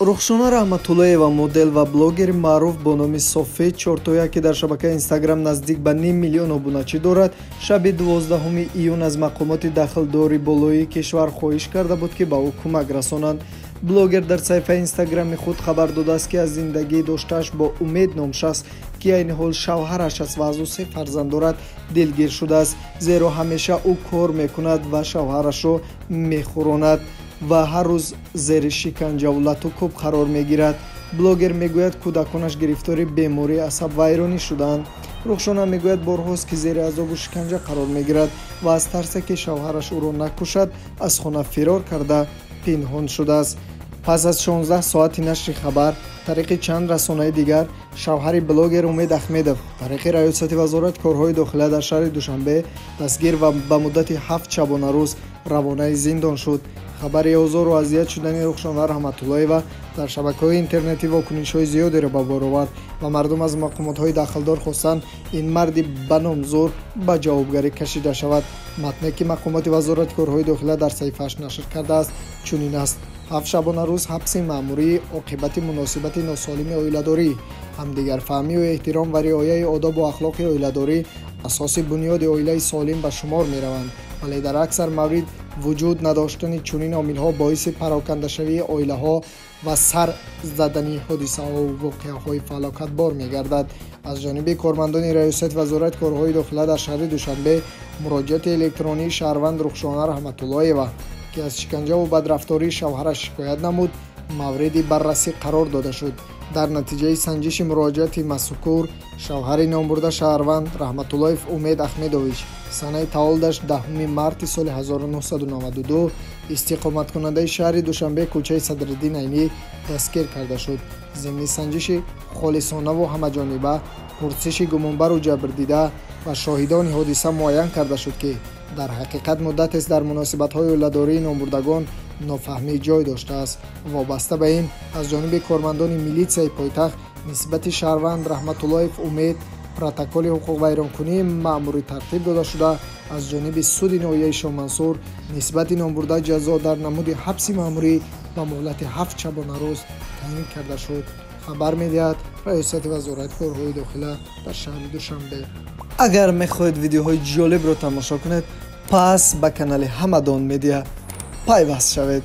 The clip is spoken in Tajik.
рухшона раҳматуллоева модел ва блогери маъруф бо номи софет чортоя ки дар шабакаи инстаграм наздик ба 5 миллион обуначӣ дорад, шаби 12 июн аз мақомоти дахлдори болоии кишвар хоҳиш карда буд ки ба ӯ кӯмак расонанд. блогер дар саҳифаи инстаграми худ хабар додааст ки аз зиндагии доштааш бо умед номшахс ки айни ҳол шавҳараш аст ва аз ӯ 3 фарзанд дорад дилгир шудааст, зеро ҳамеша ӯ кор мекунад ва шавҳарашро мехӯронад ва ҳар рӯз зери шиканҷаву латӯ кӯб қарор мегирад. блогер мегӯяд кӯдаконаш гирифтори бемории асабвайронӣ шудаанд. рухшона мегӯяд борҳост ки зери азобу шиканҷа қарор мегирад ва аз тарсе ки шавҳараш ӯро накушад аз хона фирор карда пинҳон шудааст. пас аз 16 соати нашри хабар тариқи чанд расонаи дигар, шавҳари блогер Умед Ахмедов тариқи раёсати вазорати корҳои дохилия дар шаҳри Душанбе дастгир ва ба муддати 7 шабонарӯз равонаи зиндон шуд. хабари озору азият шудани рухшона раҳматуллоева дар шабакаҳои интернетӣ вокунишҳои зиёдеро ба бор овард ва мардум аз мақомотҳои дахлдор хостанд ин марди ба номзор ба ҷавобгарӣ кашида шавад. матне ки мақомоти вазорати корҳои дохилия дар саҳифааш нашр кардааст чунин аст: 7 шабонарӯз ҳабси маъмурӣ оқибати муносибати носолими оиладорӣ, ҳамдигарфаҳмию эҳтиром ва риояи одобу ахлоқи оиладорӣ асоси бунёди оилаи солим ба шумор мераванд, вале дар аксар маврид вуҷуд надоштани чунин омилҳо боиси парокандашавии оилаҳо ва сар задани ҳодисаҳову воқеаҳои фалокатбор мегардад. аз ҷониби кормандони раёсати вазорати корҳои дохилия дар шаҳри Душанбе муроҷиати электронии шаҳрванд Рухшона Раҳматуллоева ки аз шиканҷаву бадрафтории шавҳараш шикоят намуд мавриди баррасӣ қарор дода шуд. дар натиҷаи санҷиши муроҷиати мазкур шавҳари номбурда шаҳрванд Раҳматуллоев Умед Ахмедович санаи таваллудаш 10 марти соли 1992 истиқоматкунандаи шаҳри Душанбе кӯчаи Садриддин Айнӣ дастгир карда шуд. зимни санҷиши холисонаву ҳамаҷониба, пурсиши гумонбару ҷабрдида ва шоҳидони ҳодиса муайян карда шуд ки дар ҳақиқат муддатест дар муносибатҳои оиладории номбурдагон нофаҳмӣ ҷой доштааст. вобаста ба ин аз ҷониби кормандони милитсияи пойтахт нисбати шаҳрванд Раҳматуллоев Умед протоколи ҳуқуқвайронкунии маъмурӣ тартиб дода шуда аз ҷониби суди ноҳияи Шоҳмансур нисбати номбурда ҷазо дар намуди ҳабси маъмурӣ ба муҳлати 7 шабонарӯз таъин карда шуд. хабар медиҳад раёсати вазорати корҳои дохилия дар шаҳри Душанбе. агар мехоҳед видеоҳои ҷолибро тамошо кунед, пас ба канали Ҳамадон медиа пайваст шавед.